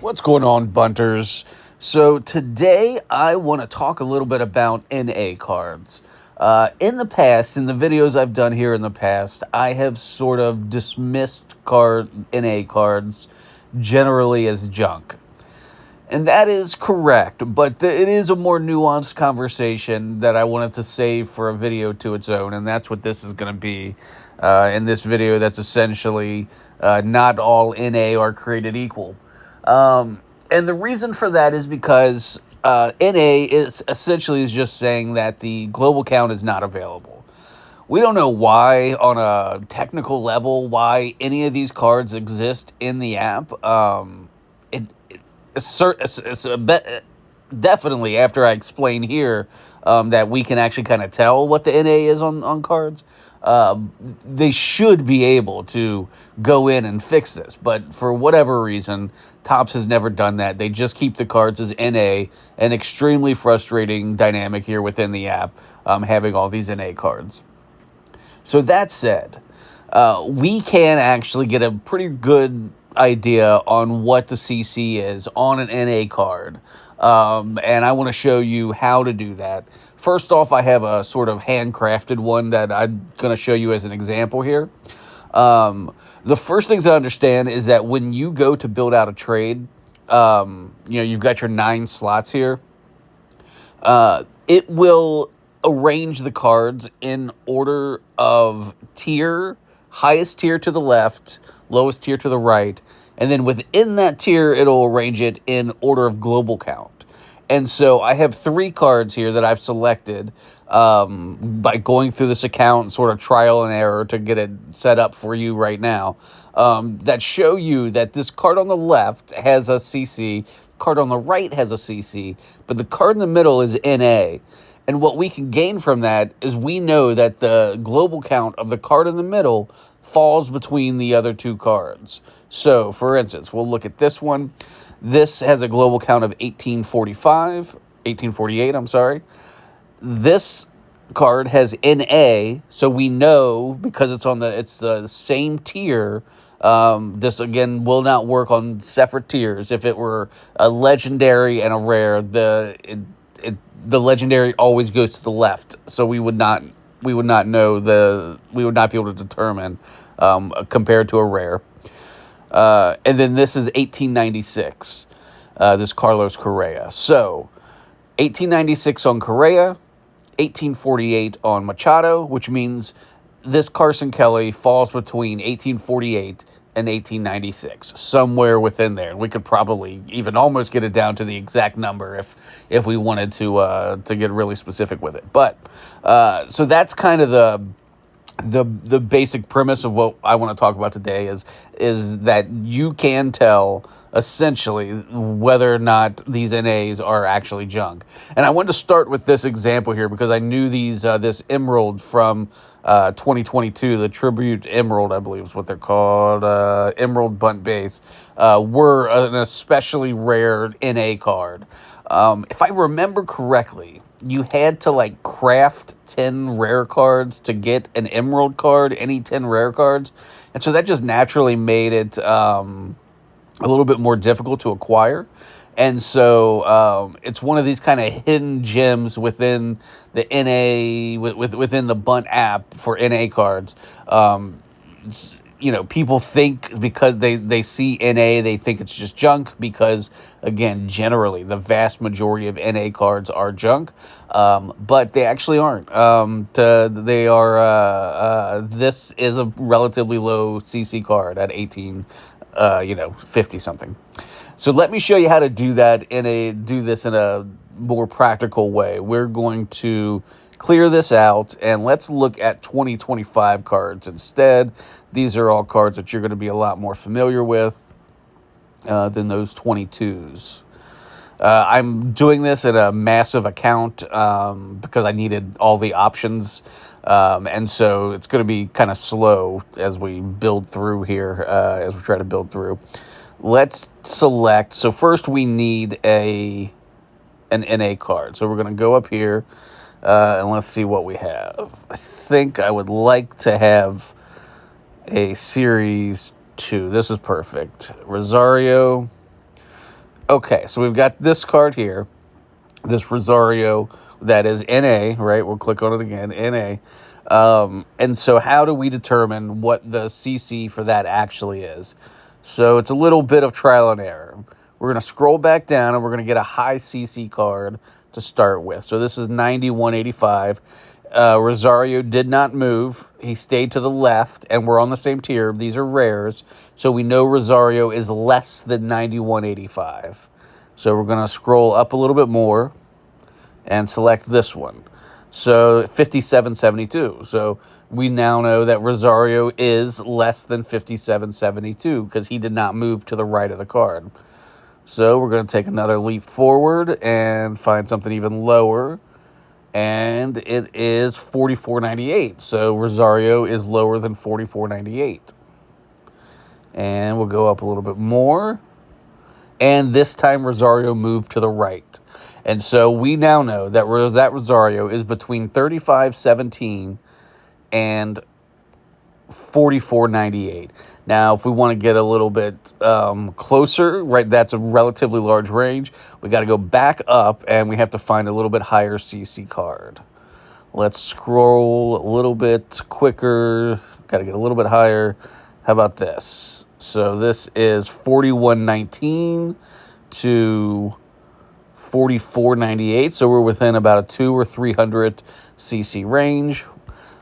What's going on, Bunters? So today I want to talk a little bit about NA cards. In the past, in the videos I've done here in the past, I have sort of dismissed NA cards generally as junk. And that is correct, but it is a more nuanced conversation that I wanted to save for a video to its own, and that's what this is going to be. In this video, that's essentially not all NA are created equal. And the reason for that is because NA is just saying that the global count is not available. We don't know why, on a technical level, why any of these cards exist in the app. It's a bit, definitely after I explain here that we can actually kind of tell what the NA is on cards. They should be able to go in and fix this, but for whatever reason, Topps has never done that. They just keep the cards as NA, an extremely frustrating dynamic here within the app, having all these NA cards. So that said, we can actually get a pretty good idea on what the CC is on an NA card. And I want to show you how to do that. First off, I have a sort of handcrafted one that I'm going to show you as an example here. The first thing to understand is that when you go to build out a trade, you've got your 9 slots here. It will arrange the cards in order of tier, highest tier to the left, lowest tier to the right, and then within that tier, it'll arrange it in order of global count. And so I have 3 cards here that I've selected by going through this account, sort of trial and error to get it set up for you right now, that show you that this card on the left has a CC, card on the right has a CC, but the card in the middle is NA. And what we can gain from that is we know that the global count of the card in the middle falls between the other 2 cards. So, for instance, we'll look at this one. This has a global count of 1848, I'm sorry. This card has NA, so we know because it's the same tier. This again will not work on separate tiers. If it were a legendary and a rare, the legendary always goes to the left, so we would not be able to determine compared to a rare. And then this is 1896, this Carlos Correa. So 1896 on Correa, 1848 on Machado, which means this Carson Kelly falls between 1848 and 1896, somewhere within there. We could probably even almost get it down to the exact number if we wanted to get really specific with it. But so that's kind of the basic premise of what I want to talk about today is that you can tell essentially whether or not these NAs are actually junk. And I wanted to start with this example here because I knew this Emerald from 2022, the Tribute Emerald, I believe is what they're called, Emerald Bunt base, were an especially rare NA card. If I remember correctly, you had to craft 10 rare cards to get an Emerald card, any 10 rare cards. And so that just naturally made it a little bit more difficult to acquire. And so it's one of these kind of hidden gems within the NA, within the Bunt app for NA cards. People think because they see NA, they think it's just junk because, again, generally, the vast majority of NA cards are junk, but they actually aren't. This is a relatively low CC card at 50-something. So let me show you how to do this in a more practical way. We're going to clear this out, and let's look at 2025 cards instead. These are all cards that you're going to be a lot more familiar with than those 22s. I'm doing this in a massive account because I needed all the options, and so it's going to be kind of slow as we build through here, as we try to build through. Let's select. So first we need an NA card. So we're going to go up here, and let's see what we have. I think I would like to have a Series 2. This is perfect. Rosario, Okay, so we've got this card here, this Rosario that is NA, right? We'll click on it again, NA. And so how do we determine what the CC for that actually is? So it's a little bit of trial and error. We're going to scroll back down and we're going to get a high CC card to start with. So this is 9185. Rosario did not move. He stayed to the left, and we're on the same tier. These are rares, so we know Rosario is less than 9185. So we're going to scroll up a little bit more and select this one. So 5772. So we now know that Rosario is less than 5772 because he did not move to the right of the card. So we're going to take another leap forward and find something even lower. And it is 4498. So Rosario is lower than 4498. And we'll go up a little bit more. And this time Rosario moved to the right. And so we now know that Rosario is between 3517 and 4498. Now, if we want to get a little bit closer, right, that's a relatively large range. We got to go back up, and we have to find a little bit higher CC card. Let's scroll a little bit quicker. Got to get a little bit higher. How about this? So this is 4119 to 4498. So we're within about a 200 or 300 CC range.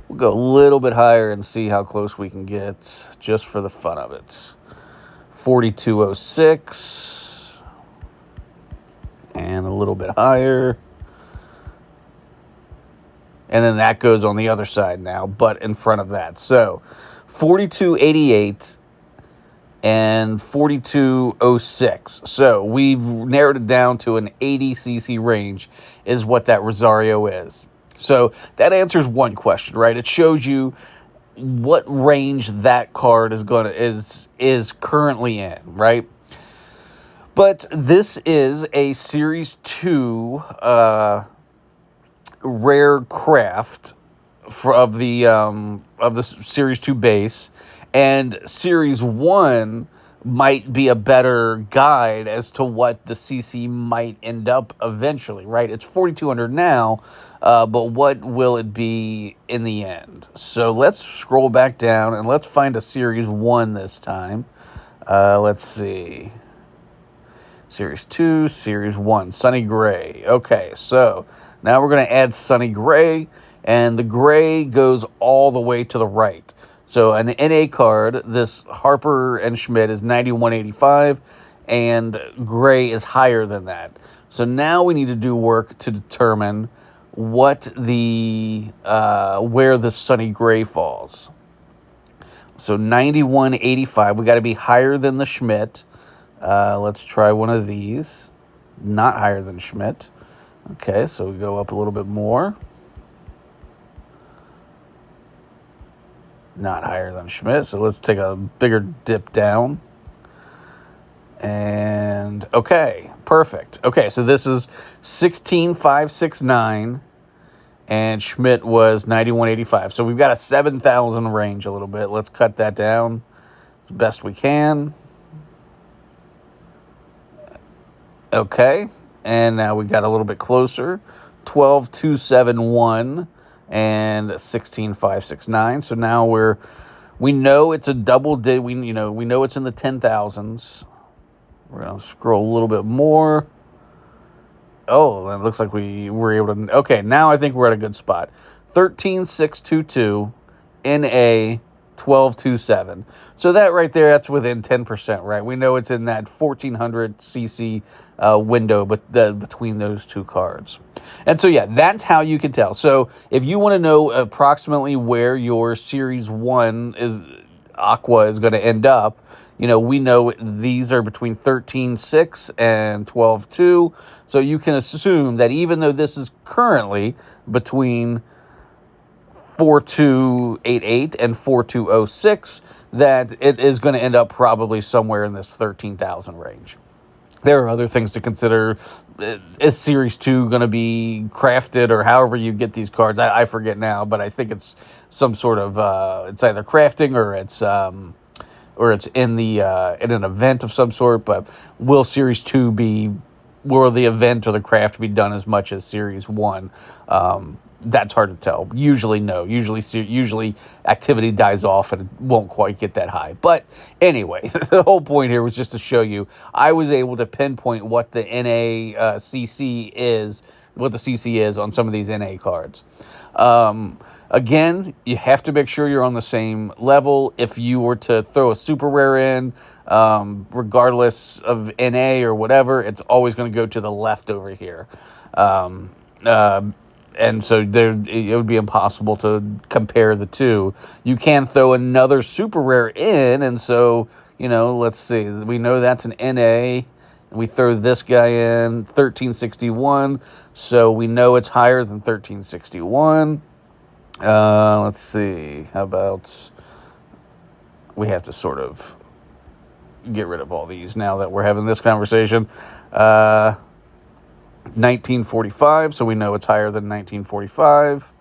We'll go a little bit higher and see how close we can get just for the fun of it. 4206. And a little bit higher. And then that goes on the other side now, but in front of that. So 4288 and 4206. So we've narrowed it down to an 80 CC range is what that Rosario is. So that answers one question, right? It shows you what range that card is currently in, right? But this is a Series 2 rare craft of the Series 2 base, and Series 1 might be a better guide as to what the CC might end up eventually, right? It's 4,200 now, but what will it be in the end? So let's scroll back down and let's find a Series 1 this time. Let's see. Series 2, Series 1, Sunny Gray. Okay, so now we're going to add Sunny Gray, and the gray goes all the way to the right. So an NA card, this Harper and Schmidt is 9185, and gray is higher than that. So now we need to do work to determine what where the Sunny Gray falls. So 9185, we got to be higher than the Schmidt. Let's try one of these. Not higher than Schmidt. Okay, so we go up a little bit more. Not higher than Schmidt, so let's take a bigger dip down. And, okay, perfect. Okay, so this is 16,569, and Schmidt was 9185. So we've got a 7,000 range a little bit. Let's cut that down as best we can. Okay, and now we got a little bit closer. 12,271 and 16,569. So now we know it's a double digit. We know it's in the 10,000s. We're gonna scroll a little bit more. Oh, it looks like we were able to. Okay, now I think we're at a good spot. 13,622 NA 1227. So that right there, that's within 10%, right? We know it's in that 1400 CC window, but between those two cards. And so, yeah, that's how you can tell. So if you want to know approximately where your Series 1 is, Aqua is going to end up, we know these are between 13.6 and 12.2. So you can assume that even though this is currently between 4288 and 4206, that it is going to end up probably somewhere in this 13,000 range. There are other things to consider. Is Series 2 going to be crafted, or however you get these cards? I forget now, but I think it's some sort of, it's either crafting or it's or it's in the in an event of some sort. But will Series 2 be, will the event or the craft be done as much as Series 1? That's hard to tell. Usually, no. Usually activity dies off and it won't quite get that high. But anyway, the whole point here was just to show you I was able to pinpoint what the NA CC is, what the CC is on some of these NA cards. Again, you have to make sure you're on the same level. If you were to throw a super rare in, regardless of NA or whatever, it's always going to go to the left over here. And so it would be impossible to compare the two. You can throw another super rare in, and so, let's see. We know that's an NA. We throw this guy in, 1361, so we know it's higher than 1361. Let's see. How about we have to sort of get rid of all these now that we're having this conversation. 1945, so we know it's higher than 1945.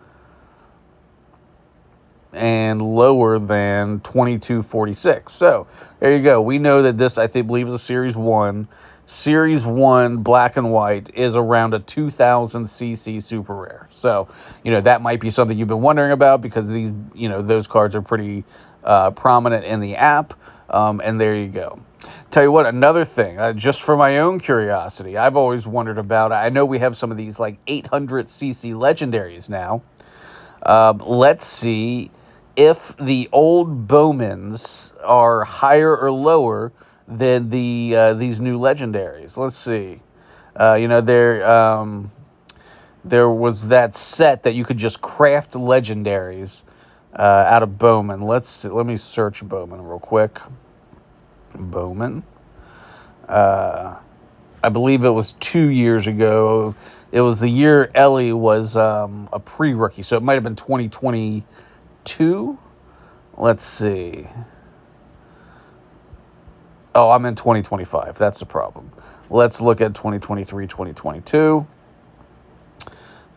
And lower than 2246. So there you go. We know that this, I believe, is a Series 1. Series 1 black and white is around a 2000 cc super rare. So, that might be something you've been wondering about because these, those cards are pretty prominent in the app. And there you go. Tell you what, another thing, just for my own curiosity, I've always wondered about, I know we have some of these like 800 cc legendaries now. Let's see if the old Bowmans are higher or lower than these new legendaries. Let's see. There was that set that you could just craft legendaries out of Bowman. Let me search Bowman real quick. Bowman. I believe it was 2 years ago. It was the year Ellie was a pre-rookie, so it might have been 2022. Let's see. Oh, I'm in 2025. That's the problem. Let's look at 2023, 2022.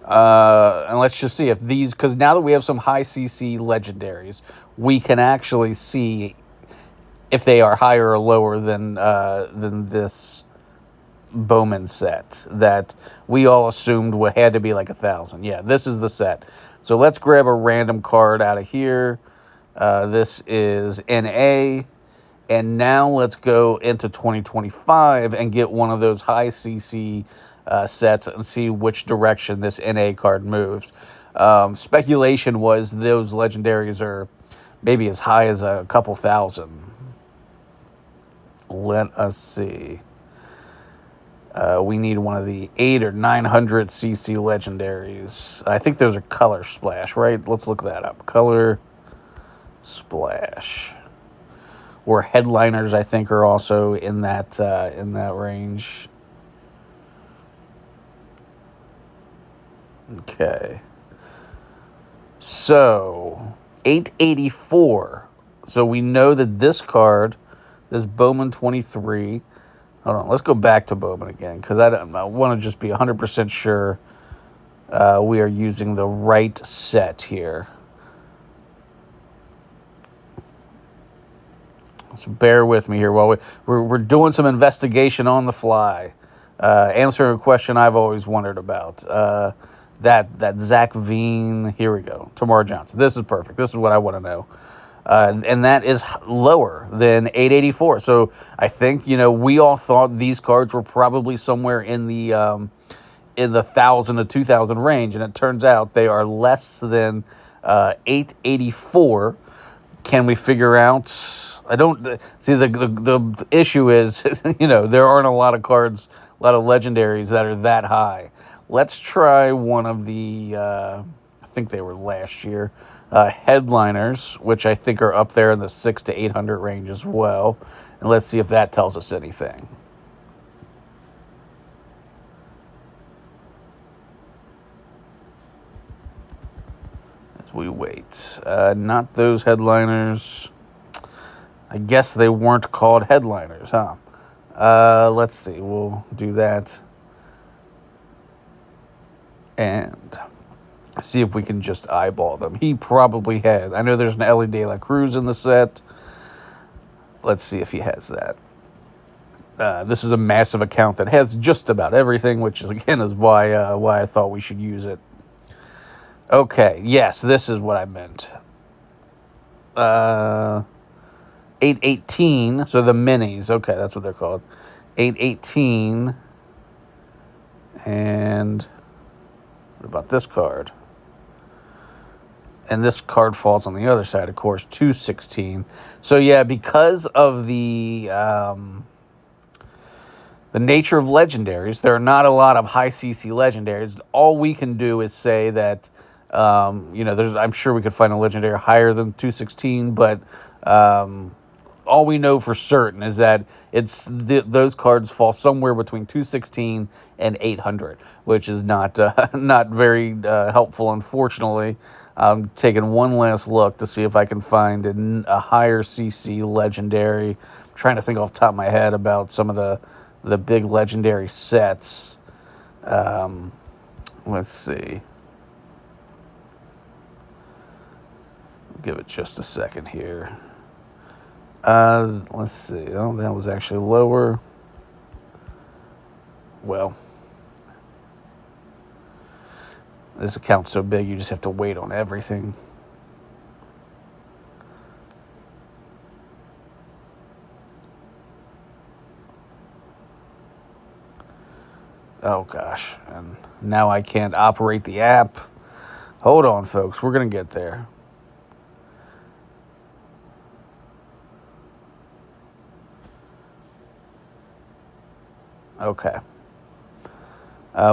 And let's just see if these, because now that we have some high CC legendaries, we can actually see if they are higher or lower than this Bowman set that we all assumed had to be like 1,000. Yeah, this is the set. So let's grab a random card out of here. This is NA. And now let's go into 2025 and get one of those high CC sets and see which direction this NA card moves. Speculation was those legendaries are maybe as high as a couple thousand. Let us see. We need one of the 800 or 900 CC legendaries. I think those are Color Splash, right? Let's look that up. Color Splash. Or Headliners, I think, are also in that range. Okay. So 884. So we know that this card, this Bowman 23. Hold on, let's go back to Bowman again because I want to just be 100% sure we are using the right set here. So bear with me here while we're doing some investigation on the fly, answering a question I've always wondered about. That Zach Veen, here we go. Tamar Johnson. This is perfect. This is what I want to know. And that is lower than 884. So I think, we all thought these cards were probably somewhere in the 1,000 to 2,000 range, and it turns out they are less than 884. Can we figure out? I don't see the issue is, there aren't a lot of cards, a lot of legendaries that are that high. Let's try one of the, I think they were last year, Headliners, which I think are up there in the 600 to 800 range as well. And let's see if that tells us anything. As we wait. Not those Headliners. I guess they weren't called Headliners, huh? Let's see. We'll do that. And see if we can just eyeball them. He probably had. I know there's an Ellie De La Cruz in the set. Let's see if he has that. This is a massive account that has just about everything, which is, again, is why I thought we should use it. Okay, yes, this is what I meant. 818, so the minis. Okay, that's what they're called. 818. And what about this card? And this card falls on the other side, of course, 216. So yeah, because of the nature of legendaries, there are not a lot of high CC legendaries. All we can do is say that, I'm sure we could find a legendary higher than 216, but all we know for certain is that those cards fall somewhere between 216 and 800, which is not not very helpful, unfortunately. I'm taking one last look to see if I can find a higher CC legendary. I'm trying to think off the top of my head about some of the big legendary sets. Let's see. Give it just a second here. Let's see. Oh, that was actually lower. Well, this account's so big, you just have to wait on everything. Oh, gosh. And now I can't operate the app. Hold on, folks. We're going to get there. Okay.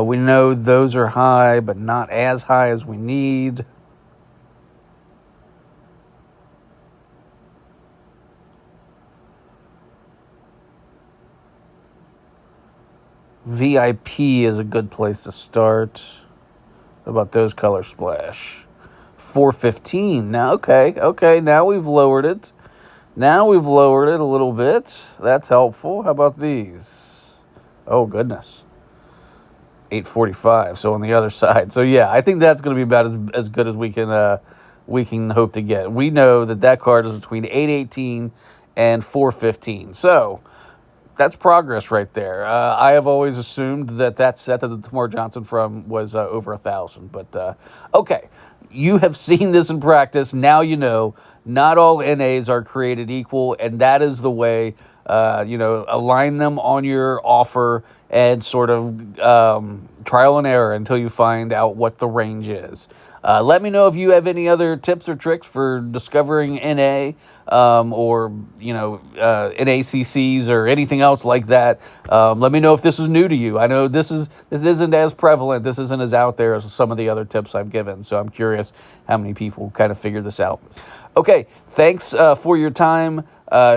We know those are high, but not as high as we need. VIP is a good place to start. What about those color splash? 415. Now, okay. Now we've lowered it. Now we've lowered it a little bit. That's helpful. How about these? Oh, goodness. 845. So on the other side. So yeah, I think that's going to be about as good as we can hope to get. We know that card is between 818 and 415. So that's progress right there. I have always assumed that set that the Tamar Johnson from was over 1,000. But okay, you have seen this in practice. Now you know not all NAs are created equal, and that is the way. Align them on your offer and sort of trial and error until you find out what the range is. Let me know if you have any other tips or tricks for discovering NA or NACCs or anything else like that. Let me know if this is new to you. I know this isn't as prevalent. This isn't as out there as some of the other tips I've given. So I'm curious how many people kind of figure this out. Okay, thanks for your time.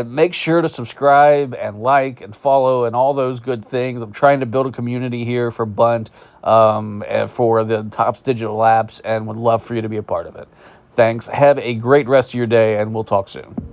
Make sure to subscribe and like and follow and all those good things. I'm trying to build a community here for Bunt and for the Topps Digital Apps, and would love for you to be a part of it. Thanks. Have a great rest of your day, and we'll talk soon.